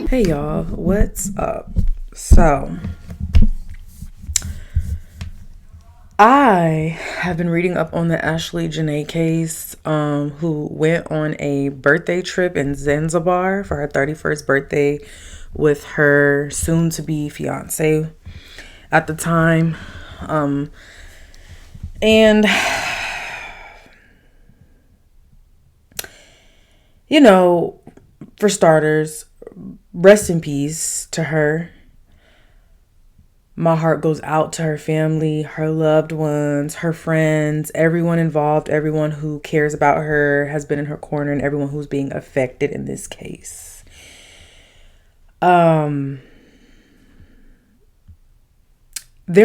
Hey y'all, what's up? So, I have been reading up on the Ashlee Jenae case, who went on a birthday trip in Zanzibar for her 31st birthday with her soon-to-be fiancé at the time. And, you know, for starters, rest in peace to her. My heart goes out to her family, her loved ones, her friends, everyone involved, everyone who cares about her, has been in her corner, and everyone who's being affected in this case. There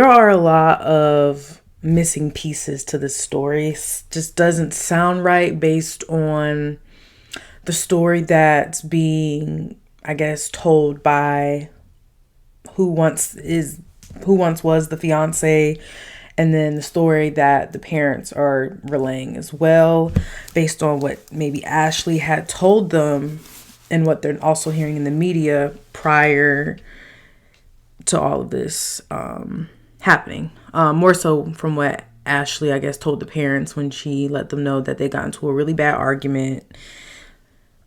are a lot of missing pieces to this story. It just doesn't sound right based on the story that's being, I guess, told by who once was the fiance, and then the story that the parents are relaying as well, based on what maybe Ashlee had told them and what they're also hearing in the media prior to all of this happening. More so from what Ashlee, I guess, told the parents when she let them know that they got into a really bad argument.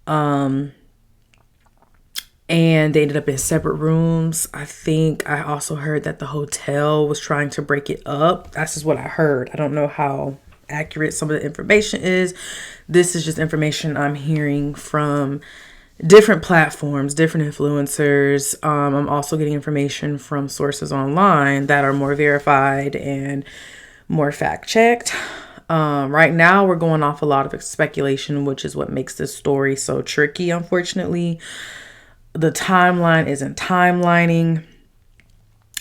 And they ended up in separate rooms. I think I also heard that the hotel was trying to break it up. That's just what I heard. I don't know how accurate some of the information is. This is just information I'm hearing from different platforms, different influencers. I'm also getting information from sources online that are more verified and more fact-checked. Right now, we're going off a lot of speculation, which is what makes this story so tricky, unfortunately. The timeline isn't timelining.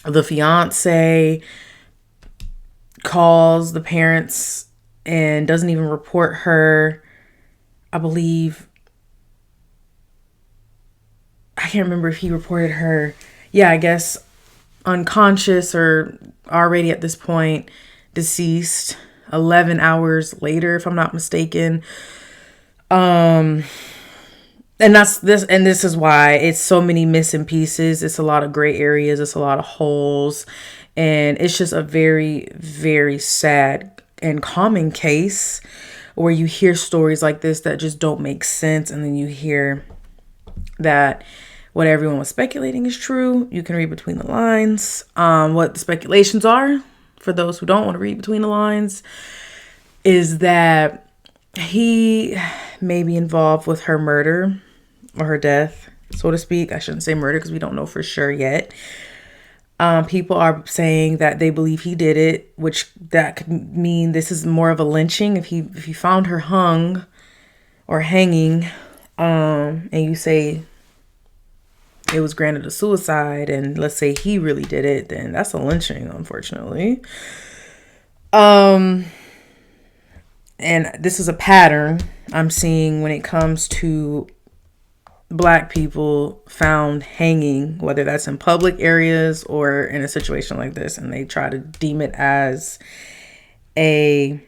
The fiance calls the parents and doesn't even report her. I believe, I can't remember if he reported her. Yeah, I guess unconscious or already at this point deceased 11 hours later, if I'm not mistaken. And this is why it's so many missing pieces. It's a lot of gray areas. It's a lot of holes. And it's just a very, very sad and common case where you hear stories like this that just don't make sense. And then you hear that what everyone was speculating is true. You can read between the lines. What the speculations are, for those who don't want to read between the lines, is that he may be involved with her murder or her death, so to speak. I shouldn't say murder because we don't know for sure yet. People are saying that they believe he did it, which that could mean this is more of a lynching. If he found her hung or hanging, and you say it was granted a suicide, and let's say he really did it, then that's a lynching, unfortunately. And this is a pattern I'm seeing when it comes to Black people found hanging, whether that's in public areas or in a situation like this, and they try to deem it as a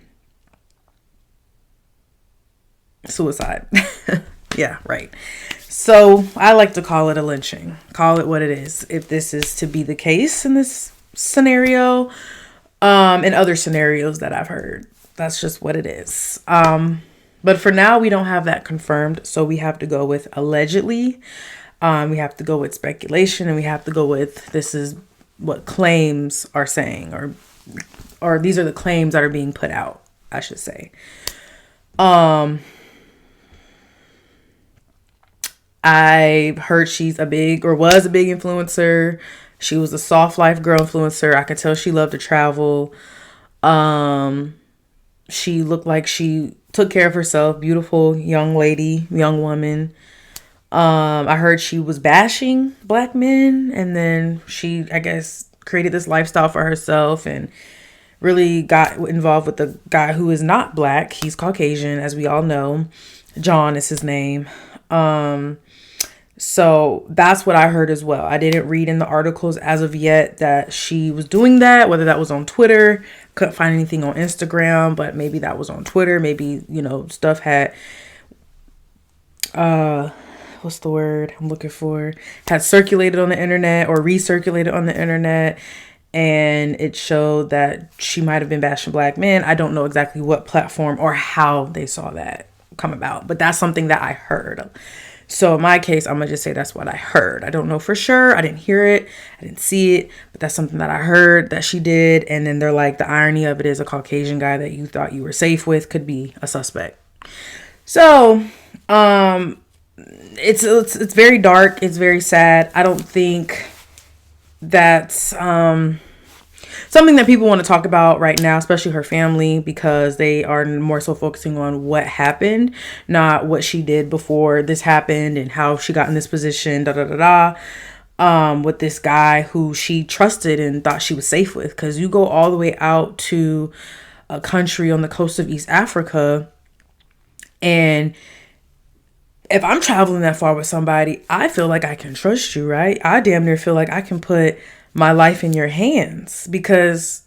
suicide. Yeah, right. So I like to call it a lynching. Call it what it is. If this is to be the case in this scenario, and other scenarios that I've heard, that's just what it is. But for now, we don't have that confirmed. So we have to go with allegedly. We have to go with speculation, and we have to go with this is what claims are saying, or these are the claims that are being put out, I should say. I heard she's was a big influencer. She was a soft life girl influencer. I could tell she loved to travel. She looked like she took care of herself. Beautiful young lady, young woman. I heard she was bashing Black men, and then she, I guess, created this lifestyle for herself and really got involved with the guy who is not Black. He's Caucasian, as we all know. John is his name. So that's what I heard as well. I didn't read in the articles as of yet that she was doing that, whether that was on Twitter. Couldn't find anything on Instagram, but maybe that was on Twitter. Maybe, stuff had what's the word I'm looking for, had circulated on the internet or recirculated on the internet, and it showed that she might have been bashing black men. I don't know exactly what platform or how they saw that come about, but that's something that I heard. So in my case, I'm gonna just say that's what I heard. I don't know for sure. I didn't hear it. I didn't see it, but that's something that I heard that she did. And then they're like, the irony of it is a Caucasian guy that you thought you were safe with could be a suspect. So, it's very dark. It's very sad. I don't think that's something that people want to talk about right now, especially her family, because they are more so focusing on what happened, not what she did before this happened and how she got in this position, with this guy who she trusted and thought she was safe with. Because you go all the way out to a country on the coast of East Africa, and if I'm traveling that far with somebody, I feel like I can trust you, right? I damn near feel like I can put my life in your hands, because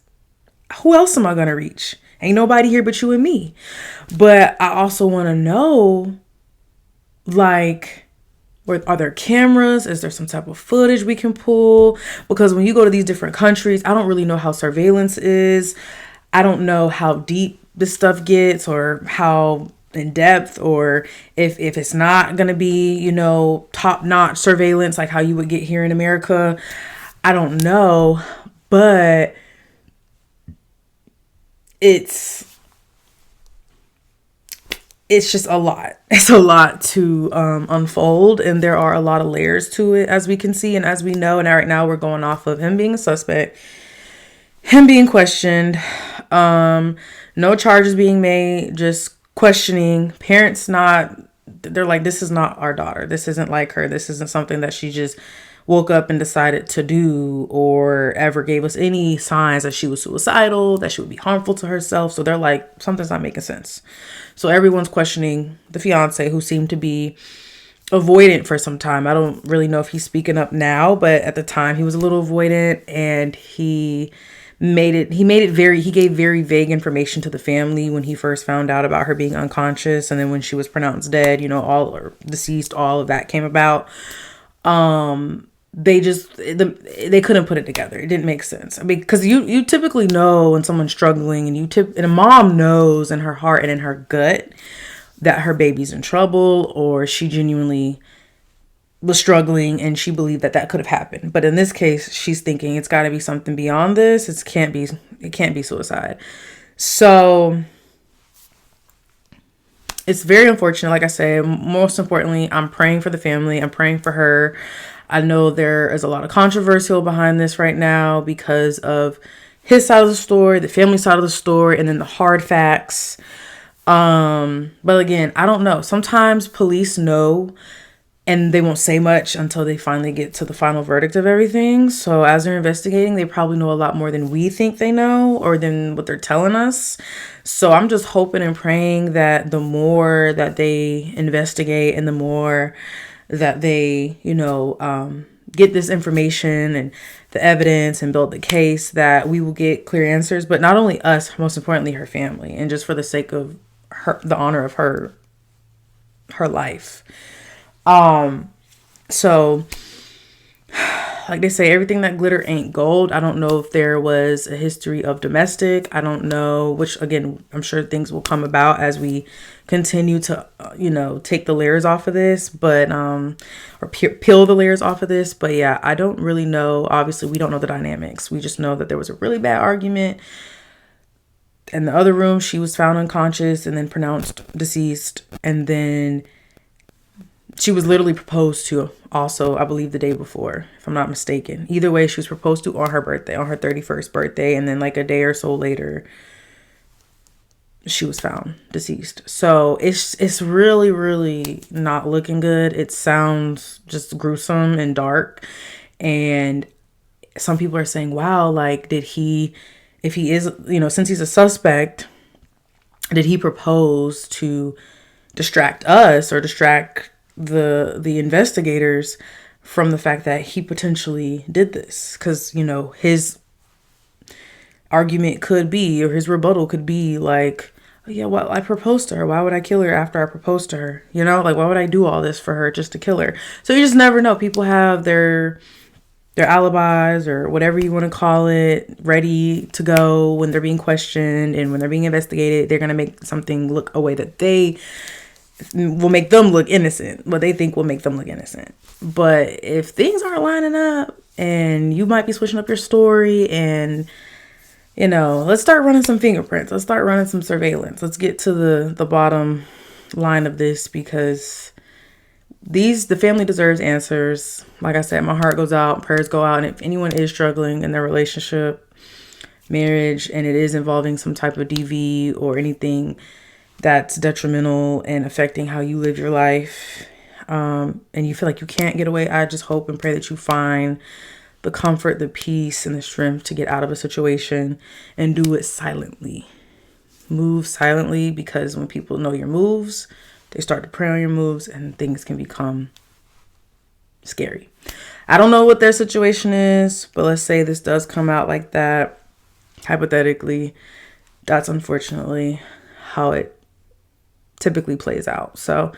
who else am I going to reach? Ain't nobody here but you and me. But I also want to know, like, are there cameras? Is there some type of footage we can pull? Because when you go to these different countries, I don't really know how surveillance is. I don't know how deep this stuff gets, or how in depth, or if it's not going to be, top-notch surveillance like how you would get here in America. I don't know, but it's just a lot. It's a lot to unfold, and there are a lot of layers to it, as we can see and as we know. And right now we're going off of him being a suspect, him being questioned, no charges being made, just questioning. Parents they're like, this is not our daughter. This isn't like her. This isn't something that she just woke up and decided to do, or ever gave us any signs that she was suicidal, that she would be harmful to herself. So they're like, something's not making sense. So everyone's questioning the fiance, who seemed to be avoidant for some time. I don't really know if he's speaking up now, but at the time he was a little avoidant, and he gave very vague information to the family when he first found out about her being unconscious. And then when she was pronounced dead, all, or deceased, all of that came about. They couldn't put it together. It didn't make sense. I mean, because you typically know when someone's struggling, and a mom knows in her heart and in her gut that her baby's in trouble, or she genuinely was struggling and she believed that could have happened. But in this case, she's thinking it's got to be something beyond this. It can't be suicide. So it's very unfortunate. Like I said, most importantly, I'm praying for the family. I'm praying for her. I know there is a lot of controversial behind this right now because of his side of the story, the family side of the story, and then the hard facts. But again, I don't know. Sometimes police know, and they won't say much until they finally get to the final verdict of everything. So as they're investigating, they probably know a lot more than we think they know, or than what they're telling us. So I'm just hoping and praying that the more that they investigate, and the more that they, get this information and the evidence and build the case, that we will get clear answers. But not only us, most importantly, her family, and just for the sake of her, the honor of her life. So like they say, everything that glitter ain't gold. I don't know if there was a history of domestic. I don't know, which again, I'm sure things will come about as we continue to, take the layers off of this, but, or peel the layers off of this. But yeah, I don't really know. Obviously we don't know the dynamics. We just know that there was a really bad argument. In the other room, she was found unconscious and then pronounced deceased. And then she was literally proposed to also, I believe, the day before, if I'm not mistaken. Either way, she was proposed to on her birthday, on her 31st birthday. And then like a day or so later, she was found deceased. So it's really, really not looking good. It sounds just gruesome and dark. And some people are saying, wow, like, if he is, since he's a suspect, did he propose to distract us or distract the investigators from the fact that he potentially did this? Because, his argument could be, or his rebuttal could be like, Yeah, well, I proposed to her. Why would I kill her after I proposed to her? You know, like, why would I do all this for her just to kill her? So you just never know. People have their alibis or whatever you want to call it ready to go when they're being questioned and when they're being investigated. They're going to make something look a way that they will make them look innocent, what they think will make them look innocent. But if things aren't lining up and you might be switching up your story, and you know, let's start running some fingerprints. Let's start running some surveillance. Let's get to the bottom line of this, because the family deserves answers. Like I said, my heart goes out, prayers go out. And if anyone is struggling in their relationship, marriage, and it is involving some type of DV or anything that's detrimental and affecting how you live your life, and you feel like you can't get away, I just hope and pray that you find the comfort, the peace, and the strength to get out of a situation and do it silently. Move silently, because when people know your moves, they start to prey on your moves and things can become scary. I don't know what their situation is, but let's say this does come out like that. Hypothetically, that's unfortunately how it typically plays out. So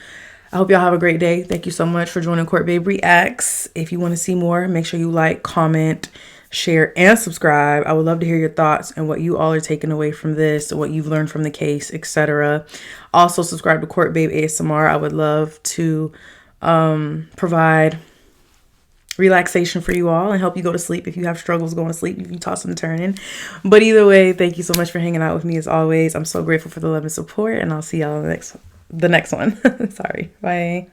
I hope y'all have a great day. Thank you so much for joining Court Babe Reacts. If you want to see more, make sure you like, comment, share, and subscribe. I would love to hear your thoughts and what you all are taking away from this, what you've learned from the case, etc. Also, subscribe to CorpBabeASMR. I would love to provide relaxation for you all and help you go to sleep if you have struggles going to sleep, if you toss and turning. But either way, thank you so much for hanging out with me as always. I'm so grateful for the love and support, and I'll see y'all in the next one. Sorry. Bye.